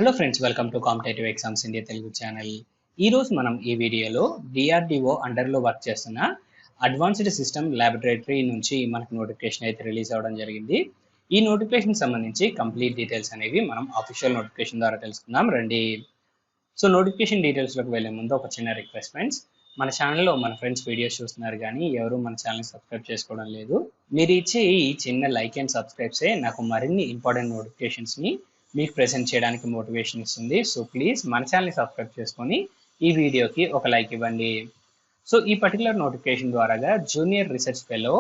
Hello friends, welcome to competitive exams India Telugu channel. ఈరోజు మనం ఈ వీడియోలో డిఆర్డిఓ అండర్లో వర్క్ చేస్తున్న అడ్వాన్స్డ్ సిస్టమ్ ల్యాబొరేటరీ నుంచి మనకు నోటిఫికేషన్ అయితే రిలీజ్ అవ్వడం జరిగింది. ఈ నోటిఫికేషన్ సంబంధించి కంప్లీట్ డీటెయిల్స్ అనేవి మనం అఫీషియల్ నోటిఫికేషన్ ద్వారా తెలుసుకుందాం రండి. సో నోటిఫికేషన్ డీటెయిల్స్లోకి వెళ్ళే ముందు ఒక చిన్న రిక్వెస్ట్ ఫ్రెండ్స్, మన ఛానల్లో మన ఫ్రెండ్స్ వీడియోస్ చూస్తున్నారు కానీ ఎవరు మన ఛానల్ని సబ్స్క్రైబ్ చేసుకోవడం లేదు. మీరు ఇచ్చే ఈ చిన్న లైక్ అండ్ సబ్స్క్రైబ్సే నాకు మరిన్ని ఇంపార్టెంట్ నోటిఫికేషన్స్ని మీకు ప్రెజెంట్ చేయడానికి మోటివేషన్ ఇస్తుంది. సో ప్లీజ్ మన ఛానల్ని సబ్స్క్రైబ్ చేసుకొని ఈ వీడియోకి ఒక లైక్ ఇవ్వండి. సో ఈ పర్టికులర్ నోటిఫికేషన్ ద్వారాగా జూనియర్ రీసెర్చ్ ఫెలో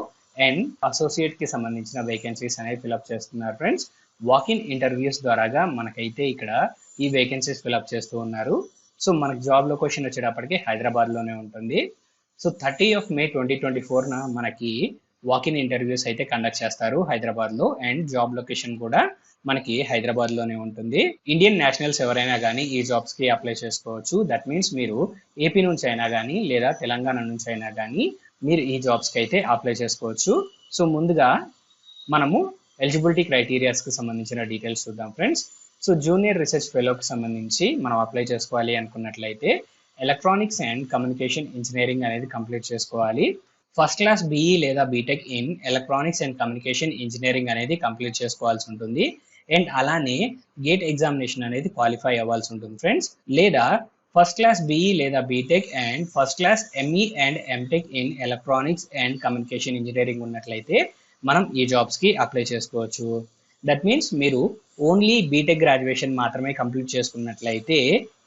అండ్ అసోసియేట్కి సంబంధించిన వేకెన్సీస్ అనేవి ఫిలప్ చేస్తున్నారు ఫ్రెండ్స్. వాకిన్ ఇంటర్వ్యూస్ ద్వారాగా మనకైతే ఇక్కడ ఈ వేకెన్సీస్ ఫిలప్ చేస్తూ ఉన్నారు. సో మనకు జాబ్ లొకేషన్ వచ్చేటప్పటికి హైదరాబాద్లోనే ఉంటుంది. సో 30 May 2024 మనకి వాకిన్ ఇంటర్వ్యూస్ అయితే కండక్ట్ చేస్తారు హైదరాబాద్లో, అండ్ జాబ్ లొకేషన్ కూడా మనకి హైదరాబాద్లోనే ఉంటుంది. ఇండియన్ నేషనల్స్ ఎవరైనా కానీ ఈ జాబ్స్కి అప్లై చేసుకోవచ్చు. దట్ మీన్స్ మీరు ఏపీ నుంచి అయినా కానీ లేదా తెలంగాణ నుంచి అయినా కానీ మీరు ఈ జాబ్స్కి అయితే అప్లై చేసుకోవచ్చు. సో ముందుగా మనము ఎలిజిబిలిటీ క్రైటీరియాస్కి సంబంధించిన డీటెయిల్స్ చూద్దాం ఫ్రెండ్స్. సో జూనియర్ రీసెర్చ్ ఫెలోకి సంబంధించి మనం అప్లై చేసుకోవాలి అనుకున్నట్లయితే ఎలక్ట్రానిక్స్ అండ్ కమ్యూనికేషన్ ఇంజనీరింగ్ అనేది కంప్లీట్ చేసుకోవాలి. ఫస్ట్ క్లాస్ బీఈ లేదా BTech in electronics and communication engineering అనేది కంప్లీట్ చేసుకోవాల్సి ఉంటుంది. అండ్ అలానే గేట్ ఎగ్జామినేషన్ అనేది క్వాలిఫై అవ్వాల్సి ఉంటుంది ఫ్రెండ్స్. లేదా ఫస్ట్ క్లాస్ బీఈ లేదా BTech and first class ME and MTech in electronics and communication engineering ఉన్నట్లయితే మనం ఈ జాబ్స్కి అప్లై చేసుకోవచ్చు. దట్ మీన్స్ మీరు ఓన్లీ బీటెక్ గ్రాడ్యుయేషన్ మాత్రమే కంప్లీట్ చేసుకున్నట్లయితే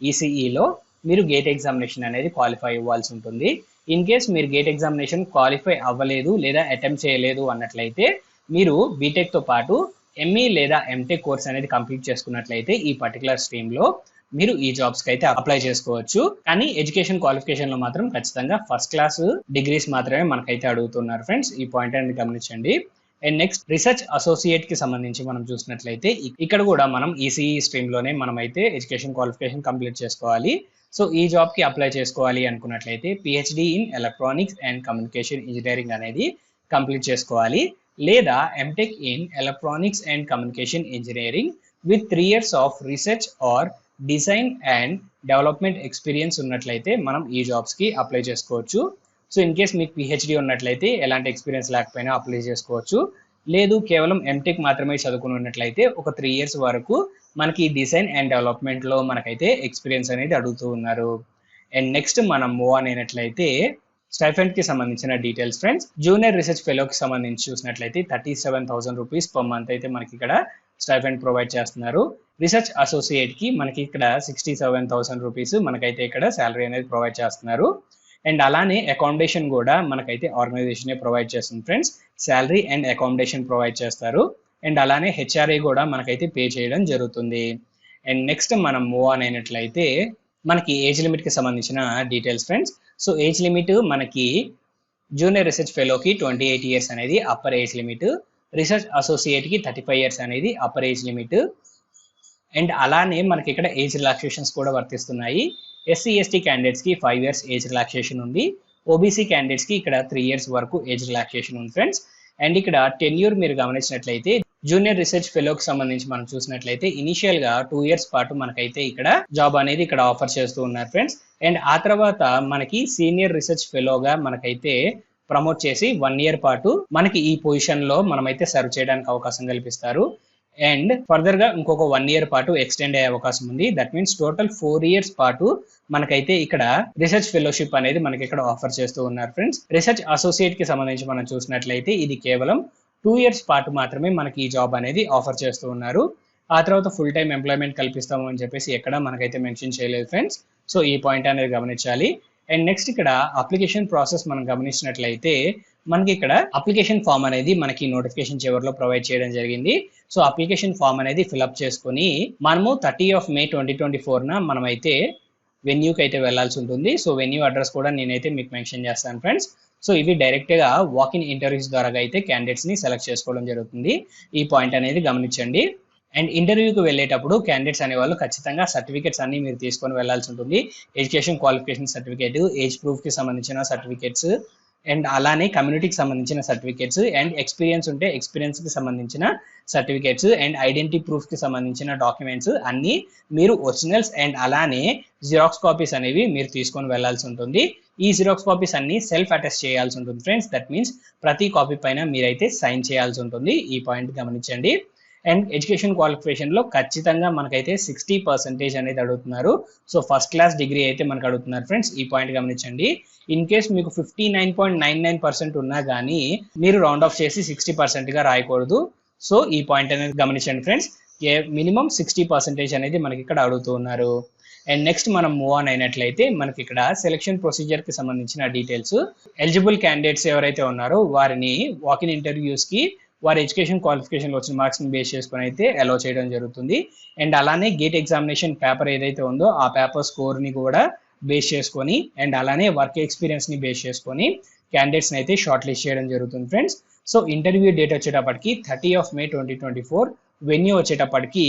ఈసీఈలో మీరు గేట్ ఎగ్జామినేషన్ అనేది క్వాలిఫై అవ్వాల్సి ఉంటుంది. ఇన్ కేస్ మీరు గేట్ ఎగ్జామినేషన్ క్వాలిఫై అవ్వలేదు లేదా అటెంప్ట్ చేయలేదు అన్నట్లయితే మీరు బీటెక్తో పాటు ఎంఈ లేదా ఎంటెక్ కోర్స్ అనేది కంప్లీట్ చేసుకున్నట్లయితే ఈ పర్టికులర్ స్ట్రీమ్లో మీరు ఈ జాబ్స్కి అయితే అప్లై చేసుకోవచ్చు. కానీ ఎడ్యుకేషన్ క్వాలిఫికేషన్లో మాత్రం ఖచ్చితంగా ఫస్ట్ క్లాస్ డిగ్రీస్ మాత్రమే మనకైతే అడుగుతున్నారు ఫ్రెండ్స్. ఈ పాయింట్ అనేది గమనించండి. అండ్ నెక్స్ట్ రీసెర్చ్ అసోసియేట్ కి సంబంధించి మనం చూసినట్లయితే ఇక్కడ కూడా మనం ఈసీఈ స్ట్రీమ్లోనే మనం అయితే ఎడ్యుకేషన్ క్వాలిఫికేషన్ కంప్లీట్ చేసుకోవాలి. సో ఈ జాబ్కి అప్లై చేసుకోవాలి అనుకున్నట్లయితే PhD in electronics and communication engineering అనేది కంప్లీట్ చేసుకోవాలి. లేదా MTech in electronics and communication engineering with 3 years of research or design and development experience ఉన్నట్లయితే మనం ఈ జాబ్స్కి అప్లై చేసుకోవచ్చు. సో ఇన్ కేస్ మీకు పిహెచ్డి ఉన్నట్లయితే ఎలాంటి ఎక్స్పీరియన్స్ లేకపోయినా అప్లై చేసుకోవచ్చు. లేదు కేవలం ఎంటెక్ మాత్రమే చదువుకుని ఉన్నట్లయితే ఒక 3 years వరకు మనకి డిజైన్ అండ్ డెవలప్మెంట్లో మనకైతే ఎక్స్పీరియన్స్ అనేది అడుగుతూ ఉన్నారు. అండ్ నెక్స్ట్ మనం మూవ్ ఆన్ అయినట్లయితే స్టైఫండ్ కి సంబంధించిన డీటెయిల్స్ ఫ్రెండ్స్. జూనియర్ రీసెర్చ్ ఫెలోకి సంబంధించి చూసినట్లయితే 37,000 రూపీస్ పర్ మంత్ అయితే మనకి ఇక్కడ స్టైఫండ్ ప్రొవైడ్ చేస్తున్నారు. రీసెర్చ్ అసోసియేట్ కి మనకి ఇక్కడ 67,000 రూపీస్ మనకైతే ఇక్కడ శాలరీ అనేది ప్రొవైడ్ చేస్తున్నారు. అండ్ అలానే అకామిడేషన్ కూడా మనకైతే ఆర్గనైజేషన్ ప్రొవైడ్ చేస్తుంది friends. Salary and accommodation provide చేస్తారు. అండ్ అలానే హెచ్ఆర్ఏ కూడా మనకైతే పే చేయడం జరుగుతుంది. అండ్ నెక్స్ట్ మనం మూవ్ ఆన్ అయినట్లయితే మనకి ఏజ్ లిమిట్ కి సంబంధించిన details friends. So age limit మనకి జూనియర్ రీసెర్చ్ ఫెలోకి 28 years అనేది upper age limit. Research associate కి 35 years అనేది అప్పర్ ఏజ్ లిమిట్. అండ్ అలానే మనకి ఇక్కడ ఏజ్ రిలాక్సేషన్స్ కూడా వర్తిస్తున్నాయి. ఎస్సీ ఎస్టీ క్యాండిడేట్స్ కి 5 years ఏజ్ రిలాక్సేషన్ ఉంది. ఓబీసీ క్యాండిడేట్స్ కి ఇక్కడ 3 years వరకు ఏజ్ రిలాక్సేషన్ ఉంది ఫ్రెండ్స్. అండ్ ఇక్కడ టెన్యూర్ మీరు గమనించినట్లయితే జూనియర్ రీసెర్చ్ ఫెలోకి సంబంధించి మనం చూసినట్లయితే ఇనిషియల్ గా 2 years పాటు మనకైతే ఇక్కడ జాబ్ అనేది ఇక్కడ ఆఫర్ చేస్తూ ఉన్నారు ఫ్రెండ్స్. అండ్ ఆ తర్వాత మనకి సీనియర్ రీసెర్చ్ ఫెలోగా మనకైతే ప్రమోట్ చేసి 1 year పాటు మనకి ఈ పొజిషన్ లో మనమైతే సర్వ్ చేయడానికి అవకాశం కల్పిస్తారు. అండ్ ఫర్దర్ గా ఇంకొక 1 year పాటు ఎక్స్టెండ్ అయ్యే అవకాశం ఉంది. దట్ మీన్స్ టోటల్ 4 years పాటు మనకైతే ఇక్కడ రీసెర్చ్ ఫెలోషిప్ అనేది మనకి ఇక్కడ ఆఫర్ చేస్తూ ఉన్నారు ఫ్రెండ్స్. రీసెర్చ్ అసోసియేట్ కి సంబంధించి మనం చూసినట్లయితే ఇది కేవలం 2 years పాటు మాత్రమే మనకి ఈ జాబ్ అనేది ఆఫర్ చేస్తూ ఉన్నారు. ఆ తర్వాత ఫుల్ టైం ఎంప్లాయ్మెంట్ కల్పిస్తాము అని చెప్పేసి ఎక్కడ మనకైతే మెన్షన్ చేయలేదు ఫ్రెండ్స్. సో ఈ పాయింట్ అనేది గమనించాలి. అండ్ నెక్స్ట్ ఇక్కడ అప్లికేషన్ ప్రాసెస్ మనం గమనించినట్లయితే మనకి ఇక్కడ అప్లికేషన్ ఫామ్ అనేది మనకి నోటిఫికేషన్ చివరిలో ప్రొవైడ్ చేయడం జరిగింది. సో అప్లికేషన్ ఫామ్ అనేది ఫిల్అప్ చేసుకుని మనము 30 May 2024 మనమైతే వెన్యూకి అయితే వెళ్లాల్సి ఉంటుంది. సో వెన్యూ అడ్రస్ కూడా నేనైతే మీకు మెన్షన్ చేస్తాను ఫ్రెండ్స్. సో ఇవి డైరెక్ట్ గా వాకిన్ ఇంటర్వ్యూస్ ద్వారా అయితే క్యాండిడేట్స్ ని సెలెక్ట్ చేసుకోవడం జరుగుతుంది. ఈ పాయింట్ అనేది గమనించండి. అండ్ ఇంటర్వ్యూకి వెళ్ళేటప్పుడు క్యాండిడేట్స్ అనేవాళ్ళు ఖచ్చితంగా సర్టిఫికేట్స్ అన్ని మీరు తీసుకొని వెళ్లాల్సి ఉంటుంది. Education qualification certificate, age proof కి సంబంధించిన సర్టిఫికేట్స్, అండ్ అలానే కమ్యూనిటీకి సంబంధించిన సర్టిఫికేట్స్ అండ్ ఎక్స్పీరియన్స్ ఉంటే ఎక్స్పీరియన్స్ కి సంబంధించిన సర్టిఫికేట్స్ అండ్ ఐడెంటిటీ ప్రూఫ్ కి సంబంధించిన డాక్యుమెంట్స్ అన్ని మీరు ఒరిజినల్స్ అండ్ అలానే జిరాక్స్ కాపీస్ అనేవి మీరు తీసుకొని వెళ్లాల్సి ఉంటుంది. ఈ జిరాక్స్ కాపీస్ అన్ని సెల్ఫ్ అటెస్ట్ చేయాల్సి ఉంటుంది ఫ్రెండ్స్. దట్ మీన్స్ ప్రతి కాపీ పైన మీరైతే సైన్ చేయాల్సి ఉంటుంది. ఈ పాయింట్ గమనించండి. అండ్ ఎడ్యుకేషన్ క్వాలిఫికేషన్ లో ఖచ్చితంగా మనకైతే 60% అనేది అడుగుతున్నారు. సో ఫస్ట్ క్లాస్ డిగ్రీ అయితే మనకు అడుగుతున్నారు ఫ్రెండ్స్. ఈ పాయింట్ గమనించండి. ఇన్ కేస్ మీకు 59.99% ఉన్నా కానీ మీరు రౌండ్ ఆఫ్ చేసి 60% గా రాయకూడదు. సో ఈ పాయింట్ అనేది గమనించండి ఫ్రెండ్స్. మినిమం 60% అనేది మనకి ఇక్కడ అడుగుతూ ఉన్నారు. అండ్ నెక్స్ట్ మనం మూవ్ ఆన్ అయినట్లయితే మనకి ఇక్కడ సెలక్షన్ ప్రొసీజర్ కి సంబంధించిన డీటెయిల్స్, ఎలిజిబుల్ క్యాండిడేట్స్ ఎవరైతే ఉన్నారో వారిని వాకిన్ ఇంటర్వ్యూస్ కి వారి ఎడ్యుకేషన్ క్వాలిఫికేషన్ వచ్చిన మార్క్స్ ని బేస్ చేసుకొని అయితే అలౌ చేయడం జరుగుతుంది. అండ్ అలానే గేట్ ఎగ్జామినేషన్ పేపర్ ఏదైతే ఉందో ఆ పేపర్ స్కోర్ ని కూడా బేస్ చేసుకొని అండ్ అలానే వర్క్ ఎక్స్పీరియన్స్ ని బేస్ చేసుకొని క్యాండిడేట్స్ అయితే షార్ట్ లిస్ట్ చేయడం జరుగుతుంది ఫ్రెండ్స్. సో ఇంటర్వ్యూ డేట్ వచ్చేటప్పటికి 30 May 2024, వెన్యూ వచ్చేటప్పటికి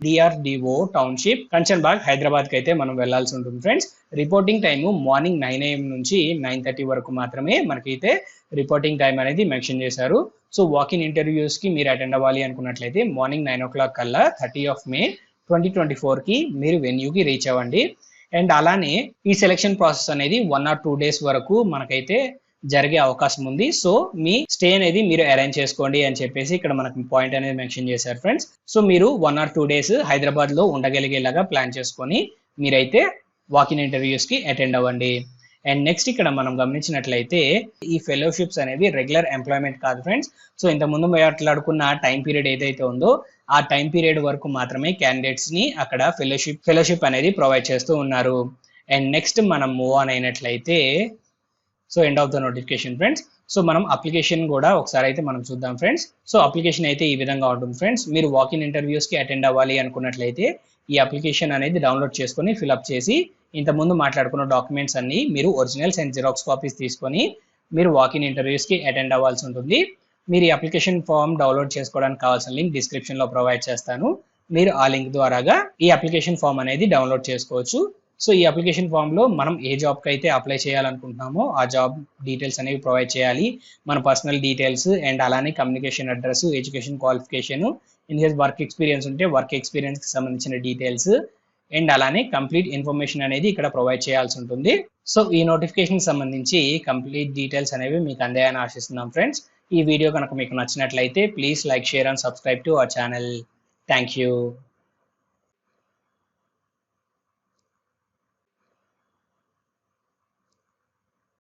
డిఆర్డిఓ టౌన్షిప్, కంచన్బాగ్, హైదరాబాద్ కి అయితే మనం వెళ్లాల్సి ఉంటుంది friends. Reporting time morning 9 AM నుంచి 9:30 వరకు మాత్రమే మనకైతే రిపోర్టింగ్ టైం అనేది మెన్షన్ చేశారు. సో వాకిన్ ఇంటర్వ్యూస్ కి మీరు అటెండ్ అవ్వాలి అనుకున్నట్లయితే మార్నింగ్ 9 o'clock కల్లా 30 May 2024 కి మీరు వెన్యూకి రీచ్ అవ్వండి. అండ్ అలానే ఈ సెలక్షన్ ప్రాసెస్ అనేది 1 or 2 days వరకు మనకైతే జరిగే అవకాశం ఉంది. సో మీ స్టే అనేది మీరు అరేంజ్ చేసుకోండి అని చెప్పేసి ఇక్కడ మనకు పాయింట్ అనేది మెన్షన్ చేశారు ఫ్రెండ్స్. సో మీరు 1 or 2 days హైదరాబాద్ లో ఉండగలిగేలాగా ప్లాన్ చేసుకొని మీరైతే వాకిన్ ఇంటర్వ్యూస్ కి అటెండ్ అవ్వండి. అండ్ నెక్స్ట్ ఇక్కడ మనం గమనించినట్లయితే ఈ ఫెలోషిప్స్ అనేవి రెగ్యులర్ ఎంప్లాయ్మెంట్ కాదు ఫ్రెండ్స్. సో ఇంత ముందు మాట్లాడుకున్న టైం పీరియడ్ ఏదైతే ఉందో ఆ టైం పీరియడ్ వరకు మాత్రమే క్యాండిడేట్స్ ని అక్కడ ఫెలోషిప్ అనేది ప్రొవైడ్ చేస్తూ ఉన్నారు. అండ్ నెక్స్ట్ మనం మూవ్ ఆన్ అయినట్లయితే so end of the notification friends. So మనం అప్లికేషన్ కూడా ఒకసారి అయితే మనం చూద్దాం ఫ్రెండ్స్. సో అప్లికేషన్ అయితే ఈ విధంగా ఉంటుంది ఫ్రెండ్స్. మీరు వాకిన్ ఇంటర్వ్యూస్ కి అటెండ్ అవ్వాలి అనుకున్నట్లయితే ఈ అప్లికేషన్ అనేది డౌన్లోడ్ చేసుకొని ఫిల్అప్ చేసి ఇంత ముందు మాట్లాడుకున్న డాక్యుమెంట్స్ అన్ని మీరు ఒరిజినల్స్ అండ్ జిరాక్స్ కాపీస్ తీసుకొని మీరు వాకిన్ ఇంటర్వ్యూస్ కి అటెండ్ అవ్వాల్సి ఉంటుంది. మీరు ఈ అప్లికేషన్ ఫామ్ డౌన్లోడ్ చేసుకోవడానికి కావాల్సిన లింక్ డిస్క్రిప్షన్ లో ప్రొవైడ్ చేస్తాను. మీరు ఆ లింక్ ద్వారాగా ఈ అప్లికేషన్ ఫామ్ అనేది డౌన్లోడ్ చేసుకోవచ్చు. సో ఈ అప్లికేషన్ ఫామ్ లో మనం ఏ జాబ్ కి అయితే అప్లై చేయాలనుకుంటున్నామో ఆ జాబ్ డీటెయిల్స్ అనేవి ప్రొవైడ్ చేయాలి. మన పర్సనల్ డీటెయిల్స్ అండ్ అలానే communication address, education qualification, in case work experience ఉంటే వర్క్ ఎక్స్పీరియన్స్ కి సంబంధించిన డీటెయిల్స్ అండ్ అలానే కంప్లీట్ ఇన్ఫర్మేషన్ అనేది ఇక్కడ ప్రొవైడ్ చేయాల్సి ఉంటుంది. సో ఈ నోటిఫికేషన్ సంబంధించి కంప్లీట్ డీటెయిల్స్ అనేవి మీకు అందాయని ఆశిస్తున్నాం ఫ్రెండ్స్. ఈ వీడియో కనుక మీకు నచ్చినట్లయితే please like, share and subscribe to our channel. Thank you.